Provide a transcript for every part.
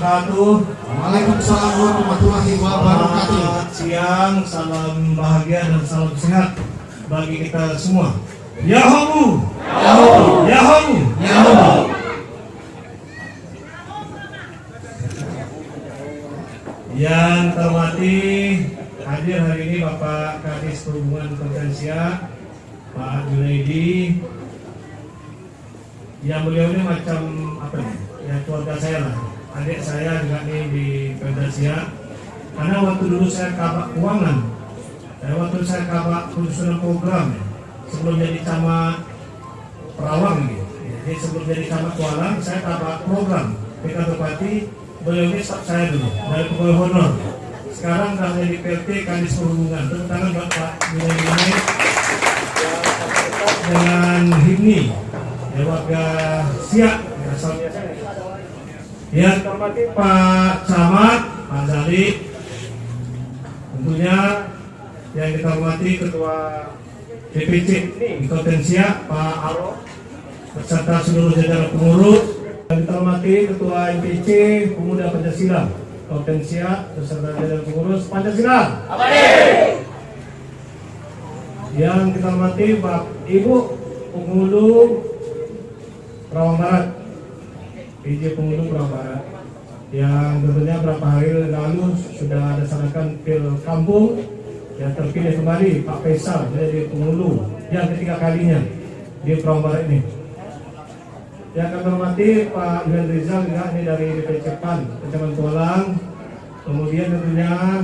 wabarakatuh. Waalaikumsalam warahmatullahi wabarakatuh. Selamat siang, salam bahagia dan salam sehat bagi kita semua. Yahoo! Yahoo! Yahoo! Yahoo! Yang terhormati hadir hari ini Bapak Kadis Perhubungan Kabupaten Siak, Pak Junaidi. Yang beliau ini macam apa nih? Ya keluarga saya lah. Adik saya juga nih di Kabupaten Siak. Karena waktu dulu saya kabak keuangan, waktu saya kabak penyusunan program sebelum jadi camat Perawang gitu. Jadi sebelum jadi camat Kuala, saya kabak program PK Bupati. Beliau ini staf saya dulu dari pegawai honor. Sekarang sudah jadi PT Kadis Perhubungan. Tepuk tangan buat Pak Junaidi dengan Himni, ya warga Siak. Ya, terhormati Pak Camat, Pak Zali. Tentunya yang kita hormati Ketua DPC di Kabupaten Siak, Pak Aro, beserta seluruh jajaran pengurus. Yang kita hormati Ketua MPC Pemuda Pancasila Kabupaten Siak beserta jajaran pengurus Pancasila. Yang kita hormati Bapak Ibu Penghulu Perawang Barat, PJ Penghulu Perawang Barat, yang tentunya beberapa hari lalu sudah dilaksanakan pil kampung, yang terpilih kembali Pak Faisal menjadi penghulu yang ketiga kalinya di Perawang Barat ini. Yang kami hormati Pak Iwan Rizal juga ini dari DPC PAN Kecamatan Tualang. Kemudian tentunya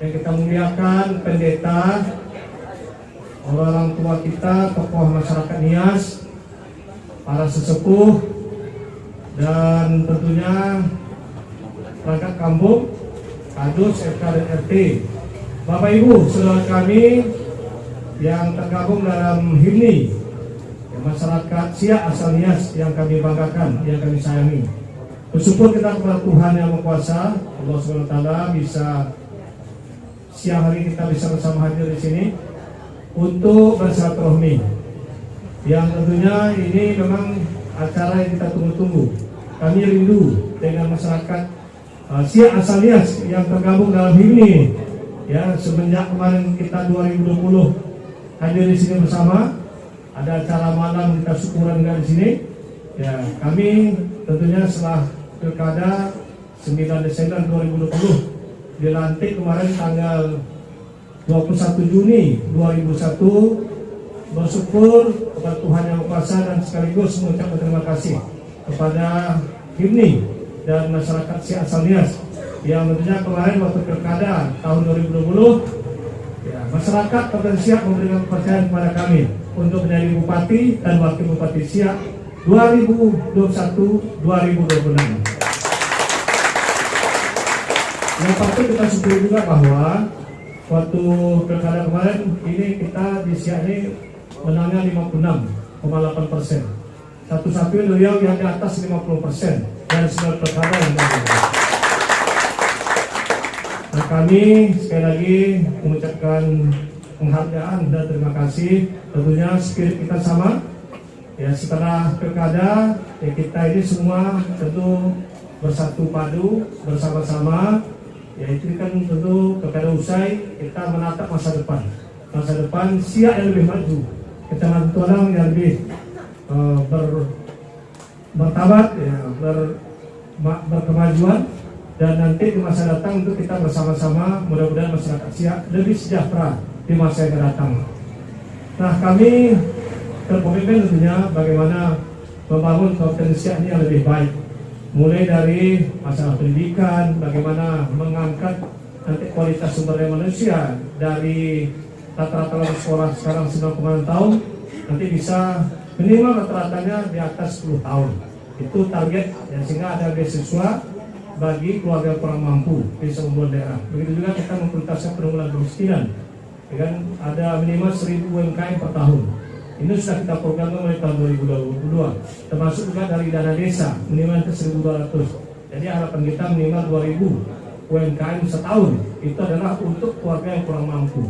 yang kita muliakan pendeta, orang tua kita, tokoh masyarakat Nias, para sesepuh, dan tentunya perangkat kampung, kadus, RK dan RT, Bapak Ibu, saudara kami yang tergabung dalam Himni, masyarakat Siak asal Nias yang kami banggakan, yang kami sayangi. Bersyukur kita kepada Tuhan Yang Maha Kuasa, Allah SWT, bisa siang hari kita bisa bersama hadir di sini untuk bersilaturahmi. Yang tentunya ini memang acara yang kita tunggu-tunggu. Kami rindu dengan masyarakat Siak asal Nias yang tergabung dalam Himni. Ya, semenjak kemarin kita 2020 hadir di sini bersama, ada acara malam kita syukuran juga di sini. Ya, kami tentunya setelah pilkada 9 Desember 2020 dilantik kemarin tanggal 21 Juni 2001, bersyukur kepada Tuhan Yang Maha Kuasa dan sekaligus mengucapkan terima kasih kepada Himni dan masyarakat Siak asal Nias yang tentunya kemarin waktu pilkada tahun 2020 ya, masyarakat Kabupaten Siak memberikan kepercayaan kepada kami untuk menjadi Bupati dan Wakil Bupati Siak 2021-2026. Yang patut kita syukuri juga bahwa waktu pilkada kemarin ini kita di Siak ini menangnya 56,8%. Satu-satunya beliau yang di atas 50% dari semua pilkada yang ada. Nah, kami sekali lagi mengucapkan penghargaan dan terima kasih. Tentunya spirit kita sama. Ya, setelah pilkada ya, kita ini semua tentu bersatu padu bersama-sama. Ya, itu kan tentu pilkada usai kita menatap masa depan. Masa depan Siak yang lebih maju, Kecamatan Tualang yang lebih bertabat, ya, berkemajuan, dan nanti di masa datang untuk kita bersama-sama mudah-mudahan masyarakat Siak lebih sejahtera di masa yang akan datang. Nah, kami berkomitmen tentunya bagaimana membangun Kabupaten Siak ini yang lebih baik, mulai dari masalah pendidikan, bagaimana mengangkat nanti kualitas sumber daya manusia dari rata-rata sekolah sekarang 9,6 tahun nanti bisa minimal rata-ratanya di atas 10 tahun. Itu target ya, sehingga ada beasiswa bagi keluarga kurang mampu di seluruh daerah. Begitu juga kita memprioritaskan penanggulangan kemiskinan, ya kan, ada minimal 1000 UMKM per tahun. Ini sudah kita programkan mulai tahun 2022, termasuk juga dari dana desa minimal ke 1.200. Jadi harapan kita minimal 2.000 UMKM setahun. Itu adalah untuk keluarga yang kurang mampu.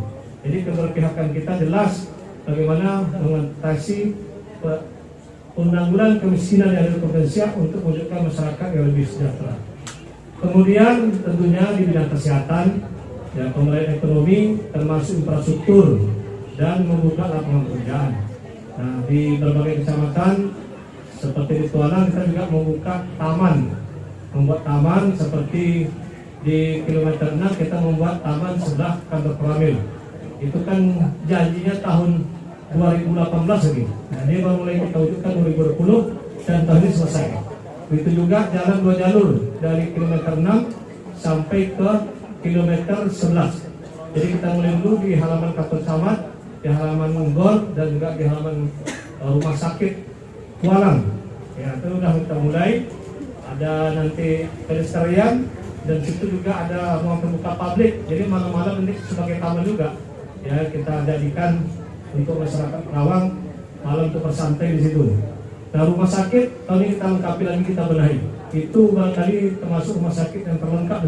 Jadi keberpihakan kita jelas bagaimana mengatasi penanggulangan kemiskinan yang ada di Kabupaten Siak untuk mewujudkan masyarakat yang lebih sejahtera. Kemudian tentunya di bidang kesehatan, ya, pemberdayaan ekonomi termasuk infrastruktur dan membuka lapangan pekerjaan. Nah, di berbagai kecamatan seperti di Tualang kita juga membuat taman seperti di kilometer 6 kita membuat taman sebelah kantor Koramil. Itu kan janjinya tahun 2018 lagi. Nah, ini baru mulai kita wujudkan 2020 dan tahun ini selesai. Itu juga jalan 2 jalur dari kilometer 6 sampai ke kilometer 11. Jadi kita mulai dulu di halaman kantor camat, di halaman Gor, dan juga di halaman rumah sakit Tualang. Ya, itu sudah kita mulai. Ada nanti pedestrian dan situ juga ada ruang terbuka publik. Jadi malam-malam ini sebagai taman juga. Ya, kita jadikan untuk masyarakat Kerawang malam untuk bersantai di situ. Nah, rumah sakit tahun ini kita lengkapi lagi, kita benahi. Itu barangkali termasuk rumah sakit yang terlengkap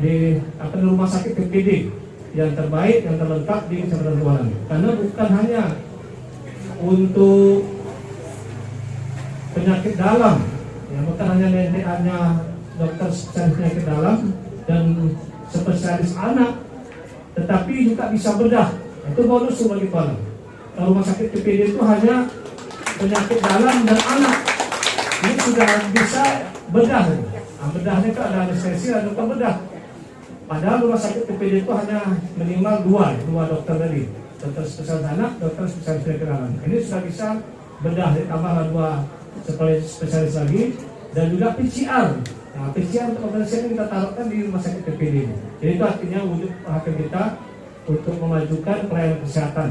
di rumah sakit TPD yang terbaik, yang terlengkap di Kecamatan Tualang. Karena bukan hanya untuk penyakit dalam, ya, bukan hanya dokter spesialis penyakit dalam dan spesialis anak, tetapi juga bisa bedah. Itu bonus bagi Tualang. Rumah sakit TPD itu hanya penyakit dalam dan anak. Ini sudah bisa bedah. Nah, bedahnya itu ada anestesi dan dokter bedah. Padahal rumah sakit TPD itu hanya minimal dua dokter tadi, dokter spesialis anak, dokter spesialis penyakit dalam. Ini sudah bisa bedah, ditambah 2 spesialis lagi, dan juga PCR. Nah, PCR untuk operasi ini kita taruhkan di rumah sakit TPD. Jadi itu artinya wujud perhatian kita untuk memajukan pelayanan kesehatan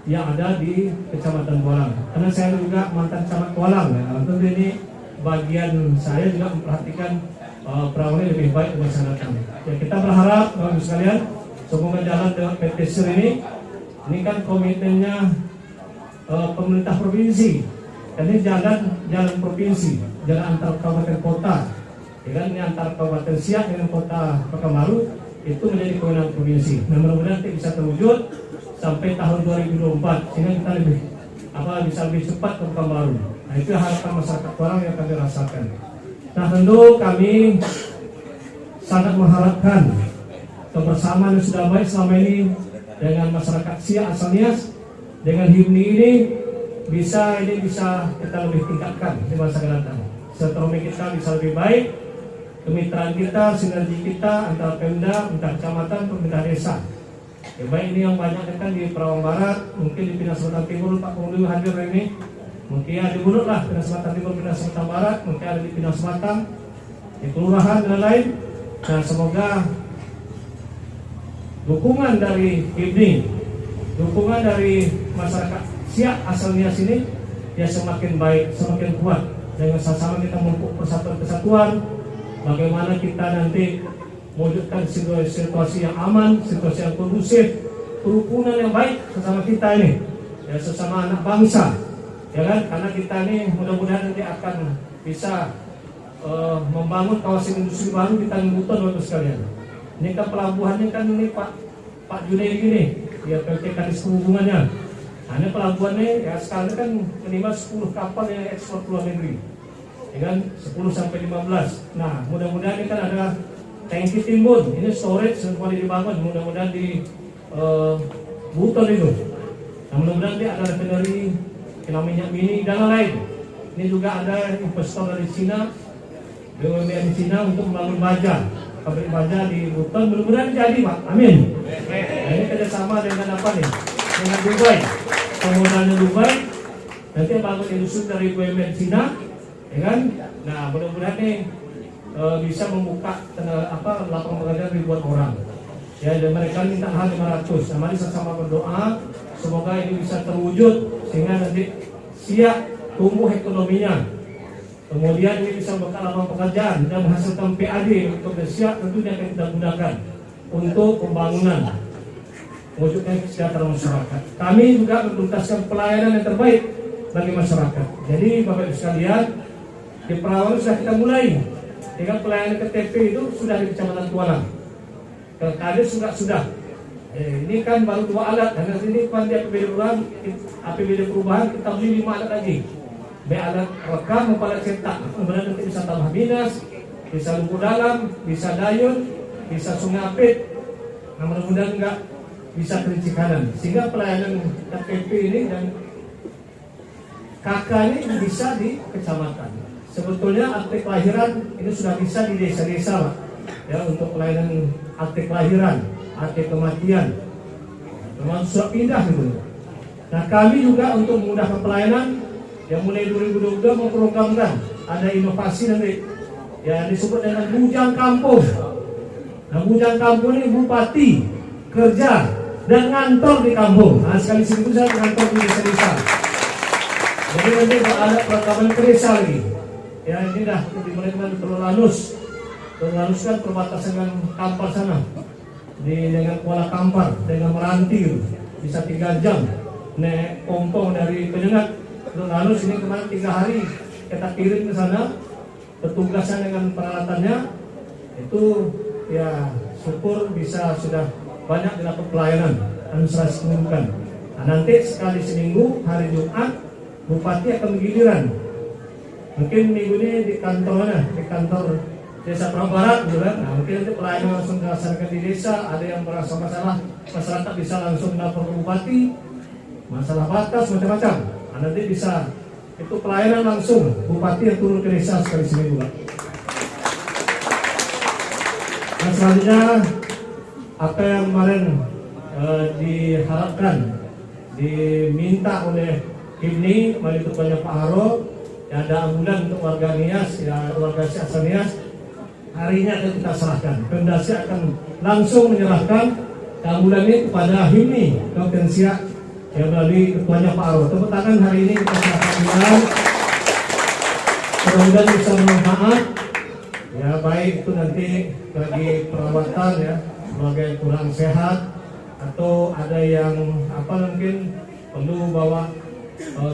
yang ada di Kecamatan Tualang. Karena saya juga mantan camat Tualang, ya. Tentu ini bagian saya juga memperhatikan perawanan lebih baik untuk masyarakat. Ya, kita berharap Bapak sekalian, semoga jalan dengan PT SIR ini kan komitmennya pemerintah provinsi. Dan ini jalan provinsi, jalan antar kabupaten kota. Ya kan, ini antar kabupaten Siak dengan kota Pekanbaru itu menjadi kewenangan provinsi. Nah, mudah-mudahan nanti bisa terwujud sampai tahun 2024 sehingga kita bisa lebih cepat ke Pekanbaru. Nah, itu harapan masyarakat Tualang yang kami rasakan. Nah, tentu kami sangat mengharapkan kebersamaan yang sudah baik selama ini dengan masyarakat Siak asal Nias, dengan HIMNI ini bisa kita lebih tingkatkan di masa akan datang. Silaturahmi kita bisa lebih baik, kemitraan kita, sinergi kita antara Pemda, pemerintah kecamatan, pemerintah desa. Ya, baik ini yang banyak kan di Perawang Barat, mungkin di Pinang Selatan Timur Pak Penghulu hadir ini, mungkin ada di Bunut lah, Pinang Selatan Timur, Pinang Selatan Barat, mungkin ada di Pinang Selatan, di kelurahan dan lain. Nah, semoga dukungan dari HIMNI, dukungan dari masyarakat Siak asal Nias ini ya semakin baik, semakin kuat. Dengan sama-sama kita memupuk persatuan kesatuan, bagaimana kita nanti mewujudkan situasi yang aman, situasi yang kondusif, kerukunan yang baik sesama kita ini, ya sesama anak bangsa, ya kan? Karena kita ini mudah-mudahan nanti akan bisa membangun kawasan industri baru di Tanjung Buton, Bapak sekalian. Ini kan pelabuhannya kan ini Pak Junaidi ini, ya PT Kadis Perhubungannya. Nah, ini pelabuhannya ya sekarang kan minimal 10 kapal yang ekspor ke luar negeri, ya kan 10 sampai 15. Nah, mudah-mudahan ini kan ada tangki timbun, ini storage semua dibangun, mudah-mudahan di Buton itu. Nah, mudah-mudahan dia ada refinery kilang minyak mini dan lain. Ini juga ada investor dari Cina, BUMN di Cina untuk membangun baja, pabrik baja di Buton. Mudah-mudahan jadi, Pak. Amin. Nah, ini kerjasama dengan apa nih? Dengan Dubai. Penggunaannya Dubai, nanti bangun industri dari BUMN Cina, ya kan? Nah, mudah-mudahan nih bisa membuka lapangan pekerjaan ribuan orang. Ya, dan mereka minta hal 500. Nah, mari sama-sama berdoa, semoga ini bisa terwujud sehingga nanti Siak tumbuh ekonominya. Kemudian ini bisa membuka lapangan pekerjaan dan menghasilkan PAD untuk Siak, tentunya akan kita gunakan untuk pembangunan, wujudnya kesejahteraan masyarakat. Kami juga menuntaskan pelayanan yang terbaik bagi masyarakat. Jadi Bapak Ibu sekalian, di Perawang sudah kita mulai. Dengan pelayanan KTP itu sudah di Kecamatan Tualang. Ke Kades juga sudah. Ini kan baru 2 alat. Dan ini kan di APBD perubahan kita beli 5 alat lagi. Baik alat rekam maupun alat cetak. Kemudian nanti bisa tambah minus, bisa Lumpur Dalam, bisa Dayun, bisa Sungai Apit. Nah, mudah-mudahan enggak bisa Kerinci Kanan, sehingga pelayanan KTP ini dan KK ini bisa di kecamatan. Sebetulnya akte kelahiran ini sudah bisa di desa-desa, Pak. Ya, untuk pelayanan akte kelahiran, akte kematian, termasuk surat pindah gitu. Nah, kami juga untuk memudahkan pelayanan yang mulai 2022 memprogramkan ada inovasi nanti ya disebut dengan bujang kampung. Nah, bujang kampung ini bupati kerja dan ngantor di kampung. Nah, sekali itu saya ngantor di desa-desa. Jadi nanti ada perekaman ke desa lagi. Ya, ini dah dimulai dengan Telolanus. Telolanus kan perbatasan dengan Kampar sana. Dengan Kuala Kampar, dengan Meranti bisa 3 jam. Naik pompong dari Penyengat. Telolanus ini kemarin 3 hari kita kirim ke sana. Petugasan dengan peralatannya itu ya syukur bisa sudah banyak dilakukan pelayanan administrasi pendidikan. Nah, nanti sekali seminggu hari Jumat bupati akan giliran. Mungkin minggu ini di kantor mana? Di kantor Desa Prabarat, gitu kan? Nah, mungkin nanti pelayanan langsung dilaksanakan di desa. Ada yang merasa masalah masyarakat bisa langsung lapor ke bupati, masalah batas macam-macam. Nah, nanti bisa itu pelayanan langsung bupati yang turun ke desa sekali seminggu, Pak. Nah, selanjutnya apa yang kemarin diharapkan diminta oleh ini melalui ketuanya Pak Haro, ya ada ambulan untuk warga Nias, ya warga Asal Nias. Hari ini akan kita serahkan. Pemdasi akan langsung menyerahkan ambulan ini kepada HIMNI Kabupaten Siak yang melalui ketuanya Pak Haro. Tepuk tangan hari ini kita serahkan ambulan. Mudah-mudahan bisa bermanfaat. Ya baik itu nanti bagi perawatan ya, sebagai kurang sehat atau ada yang apa mungkin perlu bawa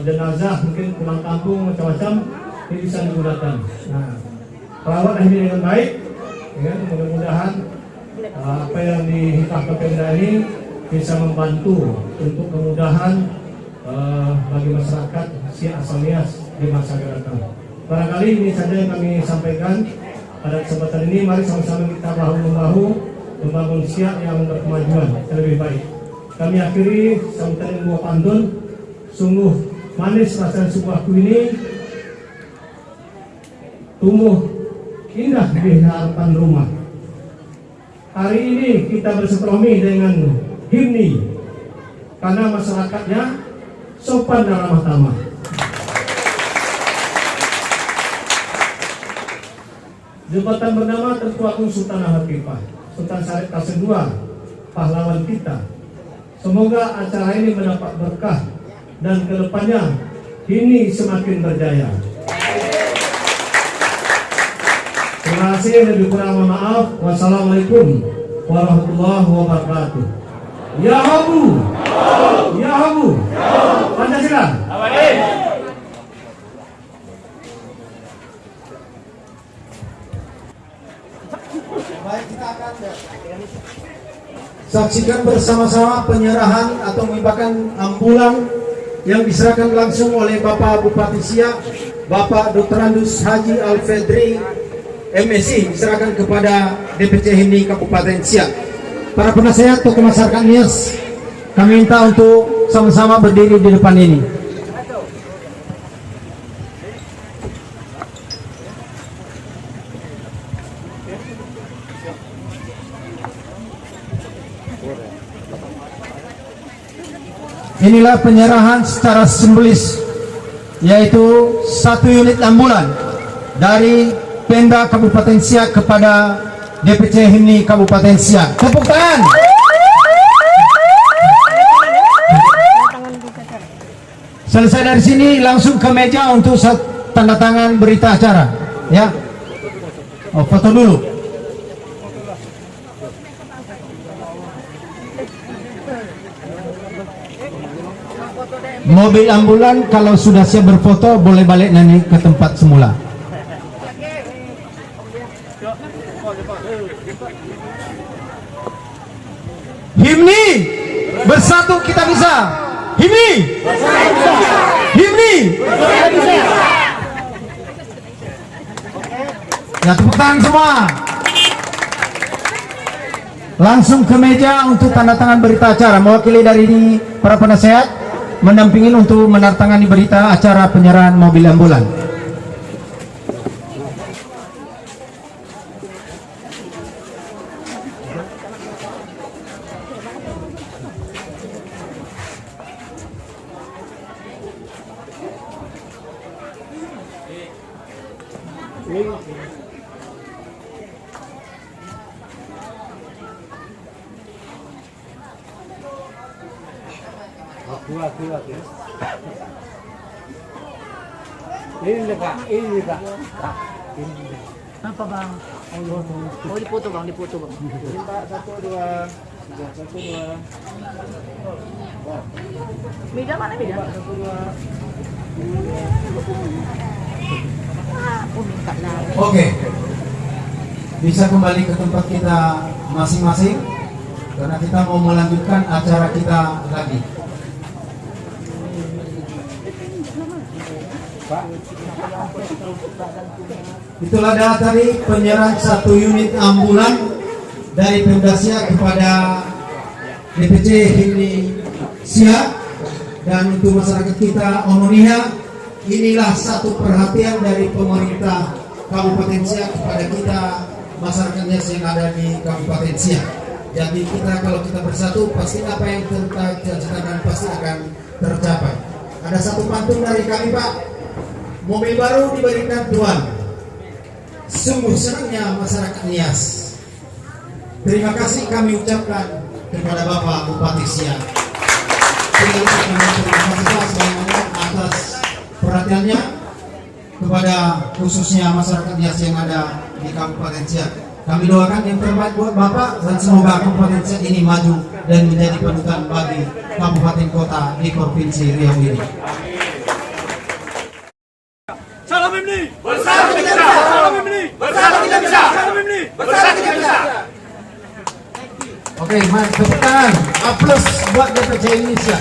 jenazah mungkin pulang kampung macam-macam, ini bisa digunakan. Nah, perawat ini dengan baik, ya, mudah-mudahan apa yang dihitahkan Pemda ini bisa membantu untuk kemudahan bagi masyarakat Siak Asal Nias di masa akan datang. Barangkali ini saja yang kami sampaikan pada kesempatan ini. Mari sama-sama kita bahu-membahu membangun Siak yang berkemajuan yang lebih baik. Kami akhiri sambutan yang buah pantun. Sungguh manis rasanya sebuah kue ini, tumbuh indah di harapan rumah. Hari ini kita bersilaturahmi dengan HIMNI karena masyarakatnya sopan dan ramah tamah. Jembatan bernama Tengku Agung Sultan Al-Hatipah, Sultan Syarif Kasim II, pahlawan kita. Semoga acara ini mendapat berkah dan kedepannya ini semakin berjaya. Terima kasih, lebih kurang mohon maaf. Wassalamualaikum warahmatullahi wabarakatuh. Ya Habu, ya Habu, Pancasila. Saksikan bersama-sama penyerahan atau mengibarkan ambulan yang diserahkan langsung oleh Bapak Bupati Siak, Bapak Dr. Andus Haji Al-Fedri MSI, diserahkan kepada DPC HIMNI Kabupaten Siak. Para penasehat tokoh masyarakat Nias, kami minta untuk sama-sama berdiri di depan ini. Inilah penyerahan secara simbolis, yaitu 1 unit ambulan dari Pemda Kabupaten Siak kepada DPC HIMNI Kabupaten Siak. Tepuk tangan. Selesai dari sini langsung ke meja untuk tanda tangan berita acara. Ya, foto dulu. Mobil ambulan kalau sudah siap berfoto boleh balik nanti ke tempat semula. HIMNI bersatu kita bisa. HIMNI, HIMNI. Ya, tepuk tangan semua. Langsung ke meja untuk tanda tangan berita acara. Mewakili dari para penasehat mendampingin untuk menandatangani berita acara penyerahan mobil ambulan. Ini Kak. Apa bang? Oh dipoto bang. Satu dua. Meja mana meja? Aku minta lagi. Oke. Bisa kembali ke tempat kita masing-masing karena kita mau melanjutkan acara kita lagi. Itulah adalah tadi penyerahan 1 unit ambulan dari Pemda Siak kepada DPC Himni Siak. Dan untuk masyarakat kita Omonia, inilah satu perhatian dari pemerintah Kabupaten Siak kepada kita masyarakatnya yang ada di Kabupaten Siak. Jadi kalau kita bersatu, pasti apa yang kita cita-citakan pasti akan tercapai. Ada satu pantun dari kami, Pak. Mobil baru diberikan Tuhan. Sungguh senangnya masyarakat Nias. Terima kasih kami ucapkan kepada Bapak Bupati Siak. Terima kasih semuanya atas perhatiannya kepada khususnya masyarakat Nias yang ada di Kabupaten Siak. Kami doakan yang terbaik buat Bapak dan semoga Kabupaten Siak ini maju dan menjadi panutan bagi kabupaten kota di Provinsi Riau ini. Salam Himni! Bersatu kita bisa! Salam Himni! Bersatu kita bisa! Salam Himni! Bersatu kita bisa! Oke, tepuk tangan. Aplaus buat DPC Indonesia.